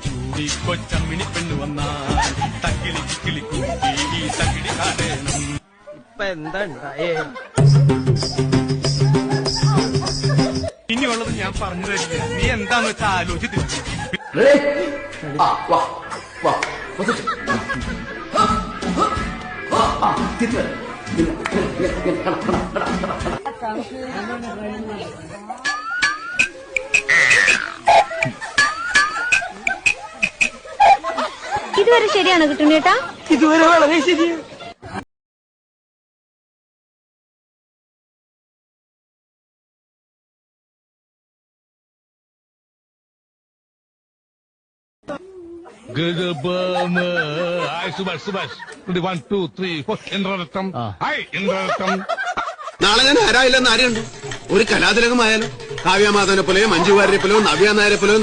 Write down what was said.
ചൂടി കൊച്ചമ്മിണി പെണ്ണു വന്നാൽ തക്കിളി കിക്കിളി കൂട്ടി തകിടി കാടേണം. ഇപ്പൊ എന്താ ഉണ്ടായേ? ഇനിയുള്ളത് ഞാൻ പറഞ്ഞു തരില്ല, നീ എന്താന്ന് വെച്ചാൽ ആലോചിച്ചിട്ട്. ഇതുവരെ ശരിയാണോ കിട്ടുന്നേട്ടാ? ഇതുവരെ വളരെ ശരിയാണ്. നാളെ ഞാൻ ആരായില്ലെന്ന് ആരെയുണ്ട്? ഒരു കലാതിലകമായാലും കാവ്യമാധവനെ പോലെയോ മഞ്ജു വാര്യരെ പോലെയോ നവ്യ നായരെ പോലെയോ